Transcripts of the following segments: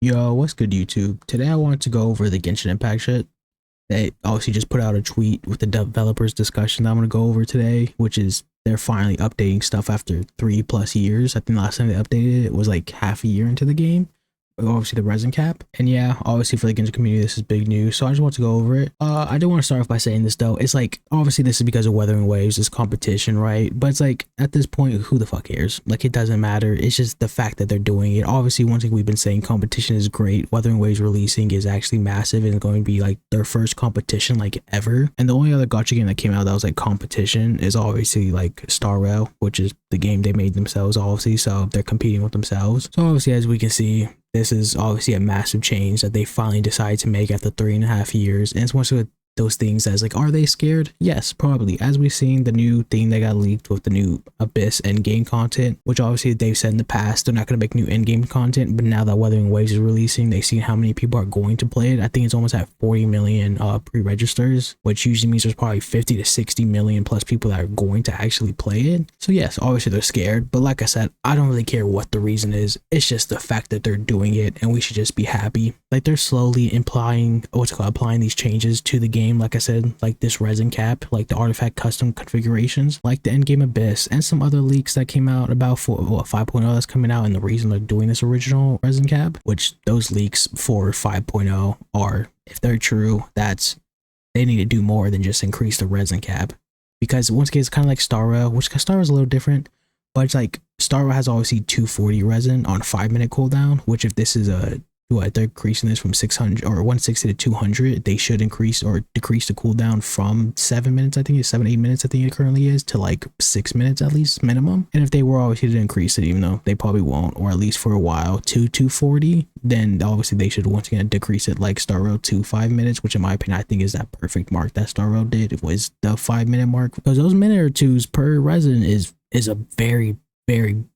Yo, what's good, YouTube? Today I wanted to go over the Genshin Impact shit. They obviously just put out a tweet with the developers discussion that I'm gonna go over today, which is they're finally updating stuff after 3+ years. I think the last time they updated it was like half a year into the game. Obviously the resin cap, and yeah, obviously for the Genshin community this is big news, so I just want to go over it. I do want to start off by saying this though. It's like, obviously this is because of Weathering Waves, this competition, right? But it's like, at this point, who the fuck cares? Like, it doesn't matter. It's just the fact that they're doing it. Obviously, one thing we've been saying, competition is great. Weathering Waves releasing is actually massive and going to be like their first competition like ever. And the only other gacha game that came out that was like competition is obviously like Star Rail, which is the game they made themselves, obviously, so they're competing with themselves. So obviously, as we can see, this is obviously a massive change that they finally decided to make after 3.5 years. And it's one of those things that's like, are they scared? Yes, probably. As we've seen, the new thing that got leaked with the new Abyss endgame content, which obviously they've said in the past they're not going to make new endgame content, but now that Weathering Waves is releasing, they've seen how many people are going to play it. I think it's almost at 40 million pre-registers, which usually means there's probably 50 to 60 million plus people that are going to actually play it. So yes, obviously they're scared, but like I said, I don't really care what the reason is. It's just the fact that they're doing it, and we should just be happy. Like, they're slowly applying these changes to the game. Like I said, like this resin cap, like the artifact custom configurations, like the endgame Abyss, and some other leaks that came out about 5.0 that's coming out, and the reason they're doing this original resin cap, which those leaks for 5.0 are, if they're true, they need to do more than just increase the resin cap. Because once again, it's kind of like Star Rail, which Star Rail is a little different, but it's like Star Rail has obviously 240 resin on 5-minute cooldown, which if this is they're increasing this from 600 or 160 to 200, they should increase or decrease the cooldown from 7 minutes, I think it's 7-8 minutes, I think it currently is, to like 6 minutes at least minimum. And if they were obviously to increase it, even though they probably won't, or at least for a while, to 240, then obviously they should once again decrease it like Star Rail to 5 minutes, which in my opinion I think is that perfect mark that Star Rail did. It was the 5-minute mark, because those minute or twos per resin is a very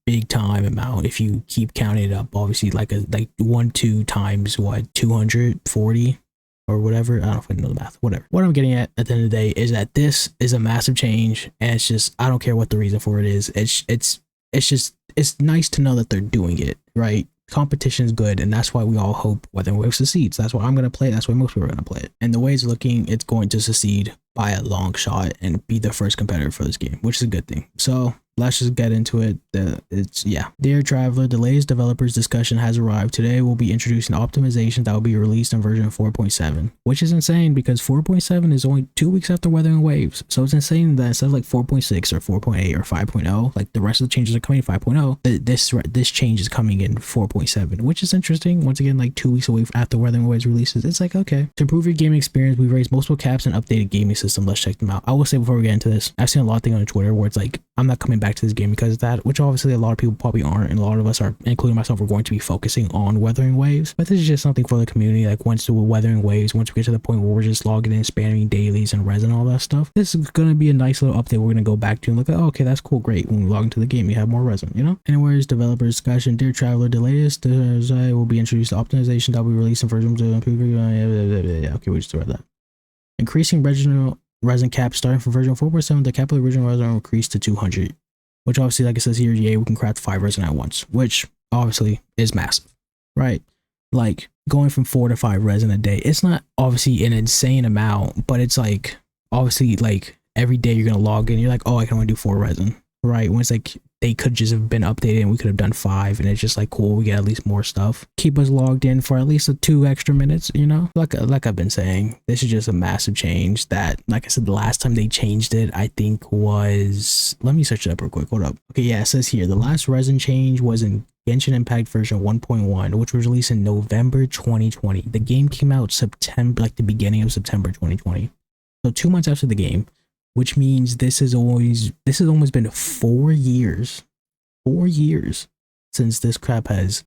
big time amount if you keep counting it up. Obviously, like 1-2 times what, 240 or whatever. I don't know if I know the math. Whatever. What I'm getting at the end of the day is that this is a massive change, and it's just, I don't care what the reason for it is. It's nice to know that they're doing it right. Competition is good, and that's why we all hope Weathering Waves succeeds. That's why I'm going to play it. That's why most people are going to play it. And the way it's looking, it's going to succeed by a long shot and be the first competitor for this game, which is a good thing. So let's just get into it. Dear Traveler, the latest developers discussion has arrived. Today we'll be introducing optimization that will be released in version 4.7, which is insane because 4.7 is only 2 weeks after Weathering Waves. So it's insane that instead of like 4.6 or 4.8 or 5.0, like the rest of the changes are coming in 5.0, this change is coming in 4.7, which is interesting. Once again, like 2 weeks away after Weathering Waves releases, it's like, okay. To improve your gaming experience, we've raised multiple caps and updated gaming system. Let's check them out. I will say before we get into this, I've seen a lot of things on Twitter where it's like, I'm not coming back to this game because of that, which obviously a lot of people probably aren't, and a lot of us are, including myself, are going to be focusing on Weathering Waves. But this is just something for the community. Like, once the Weathering Waves, once we get to the point where we're just logging in, spamming dailies and res and all that stuff, this is going to be a nice little update we're going to go back to and look at, oh, okay, that's cool, great. When we log into the game, you have more resin, you know? Anyways, developer discussion. Dear Traveler, the latest will be introduced to optimization that will be released in version to improve. Okay, we just read that. Increasing regional resin cap starting from version 4.7, the cap of the original resin will increase to 200, which obviously, like it says here, yeah, we can craft 5 resin at once, which obviously is massive, right? Like, going from 4 to 5 resin a day, it's not obviously an insane amount, but it's like, obviously, like, every day you're gonna log in, you're like, oh, I can only do 4 resin, right? When it's like, they could just have been updated and we could have done 5, and it's just like, cool, we get at least more stuff. Keep us logged in for at least 2 extra minutes, you know? Like I've been saying, this is just a massive change that, like I said, the last time they changed it, I think was, let me search it up real quick, hold up. Okay, yeah, it says here, the last resin change was in Genshin Impact version 1.1, which was released in November 2020. The game came out September, like the beginning of September 2020. So 2 months after the game, which means this has almost been 4 years. 4 years since this crap since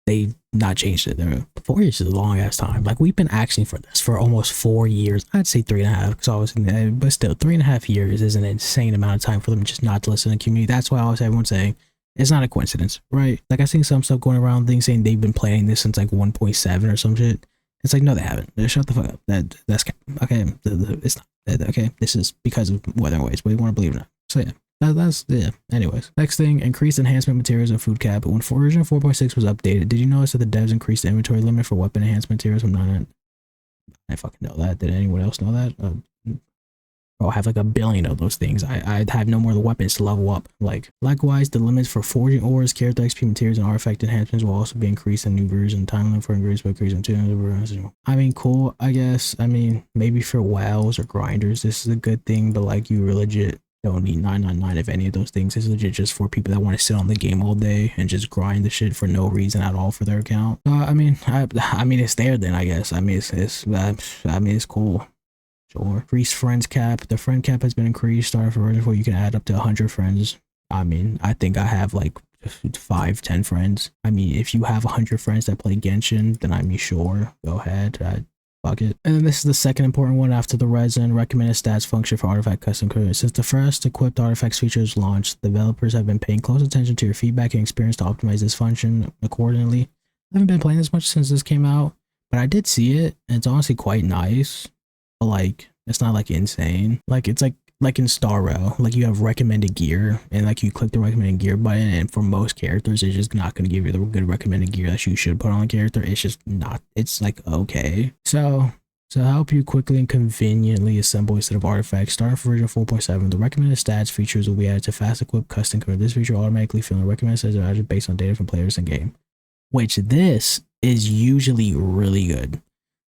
they've not changed it. 4 years is a long ass time. Like, we've been asking for this for almost 4 years. I'd say 3.5, because obviously, but still, 3.5 years is an insane amount of time for them just not to listen to the community. That's why I always have everyone saying it's not a coincidence, right? Like, I see some stuff going around, things saying they've been planning this since like 1.7 or some shit. It's like, no, they haven't. Shut the fuck up. That's okay. It's not. Okay, this is because of Weathering Waves, but you want to believe it or not. So yeah, That's yeah. Anyways, next thing, increased enhancement materials and food cap. When version 4.6 was updated, did you notice that the devs increased the inventory limit for weapon enhancement materials from 9? I fucking know that. Did anyone else know that? I have like a billion of those things. I have no more of the weapons to level up. Like, likewise, the limits for forging ores, character XP materials, and artifact enhancements will also be increased in new version. Time limit for ingredients will increase in 200. I mean, cool, I guess. I mean, maybe for wows or grinders, this is a good thing, but like, you legit don't need 999 if any of those things. It's legit just for people that want to sit on the game all day and just grind the shit for no reason at all for their account. I mean, I mean, it's there then, I guess. I mean, I mean, it's cool. Sure. Increased friends cap. The friend cap has been increased. Starting for version 4, you can add up to 100 friends. I mean, I think I have like 5-10 friends. I mean, if you have 100 friends that play Genshin, then I mean, sure, go ahead. Fuck it. And then this is the second important one after the resin recommended stats function for artifact custom creators. Since the first equipped artifacts feature was launched, developers have been paying close attention to your feedback and experience to optimize this function accordingly. I haven't been playing this much since this came out, but I did see it, and it's honestly quite nice. But like, it's not like insane. Like, it's like in Star Rail, like you have recommended gear, and like you click the recommended gear button, and for most characters, it's just not going to give you the good recommended gear that you should put on a character. It's just not. It's like, okay. So to help you quickly and conveniently assemble a set of artifacts, starting for version 4.7, the recommended stats features will be added to fast equip custom code. This feature automatically filling the recommended stats are added based on data from players in game, which this is usually really good.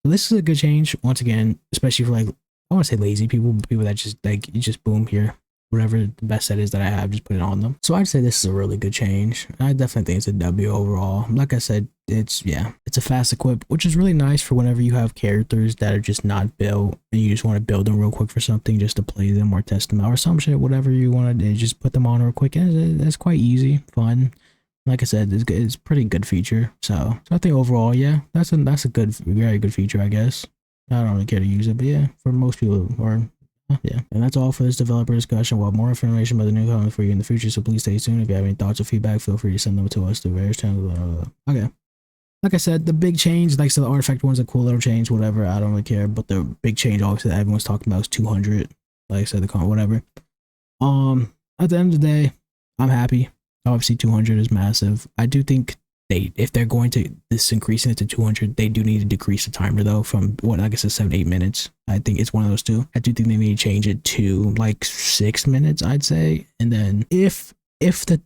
So this is a good change once again, especially for like, I want to say lazy people, people that just like, you just boom here, whatever the best set is that I have, just put it on them. So I'd say this is a really good change. I definitely think it's a W overall. Like I said, it's a fast equip, which is really nice for whenever you have characters that are just not built and you just want to build them real quick for something just to play them or test them out or some shit, whatever you want to do, just put them on real quick. And it's quite easy, fun. Like I said, it's a pretty good feature. So I think overall, yeah, that's a good, very good feature, I guess. I don't really care to use it, but yeah, for most people, or yeah. And that's all for this developer discussion. We'll have more information about the new coming for you in the future, so please stay tuned. If you have any thoughts or feedback, feel free to send them to us through various channels. Okay. Like I said, the big change, like, so the artifact one's a cool little change, whatever. I don't really care, but the big change, obviously, that everyone's talking about is 200. Like I said, whatever. At the end of the day, I'm happy. Obviously, 200 is massive. I do think if they're going to increasing it to 200, they do need to decrease the timer though from what, like I said, 7-8 minutes. I think it's one of those two. I do think they need to change it to like 6 minutes, I'd say. And then if the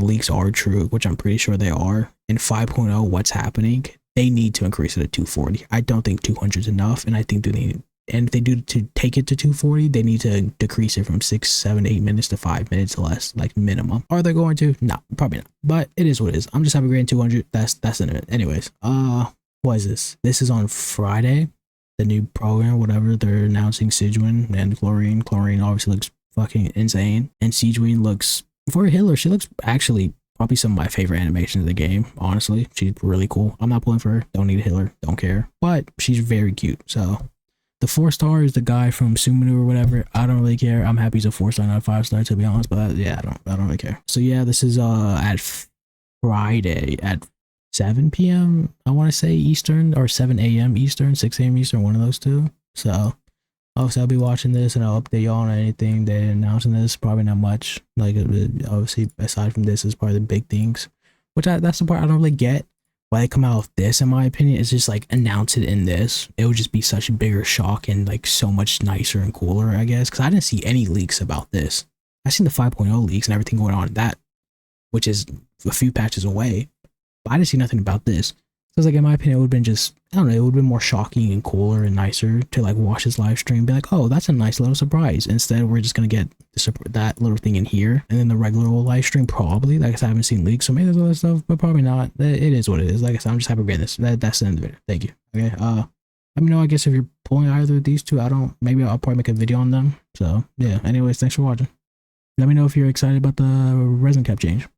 leaks are true, which I'm pretty sure they are, in 5.0, what's happening, they need to increase it to 240. I don't think 200 is enough, and I think and if they do to take it to 240, they need to decrease it from 6, 7, 8 minutes to 5 minutes less, like minimum. Are they going to? No, probably not. But it is what it is. I'm just happy we're getting 200. That's it. Anyways, what is this? This is on Friday. The new program, whatever, they're announcing Sigewin and Chlorine. Chlorine obviously looks fucking insane, and Sigewin looks, for a healer, she looks actually probably some of my favorite animations of the game. Honestly, she's really cool. I'm not pulling for her. Don't need a healer. Don't care. But she's very cute. So. The 4-star is the guy from Suminu or whatever. I don't really care. I'm happy he's a 4-star, not a 5-star, to be honest. But yeah, I don't really care. So yeah, this is at Friday at 7 p.m. I want to say Eastern, or 7 a.m. Eastern, 6 a.m. Eastern, one of those two. So obviously I'll be watching this and I'll update y'all on anything they're announcing. This probably not much. Like, obviously aside from this is probably the big things, which that's the part I don't really get. Why they come out with this, in my opinion, is just like announce it in this. It would just be such a bigger shock and like so much nicer and cooler, I guess. Because I didn't see any leaks about this. I seen the 5.0 leaks and everything going on in that, which is a few patches away. But I didn't see nothing about this. So it's like, in my opinion, it would have been just, I don't know, it would have been more shocking and cooler and nicer to like watch this live stream and be like, oh, that's a nice little surprise. Instead, we're just going to get that little thing in here. And then the regular old live stream, probably. Like I said, I haven't seen leaks, so maybe there's other stuff, but probably not. It is what it is. Like I said, I'm just happy to get this. That's the end of it. Thank you. Okay. Let me know, I guess, if you're pulling either of these two. Maybe I'll probably make a video on them. So yeah, anyways, thanks for watching. Let me know if you're excited about the resin cap change.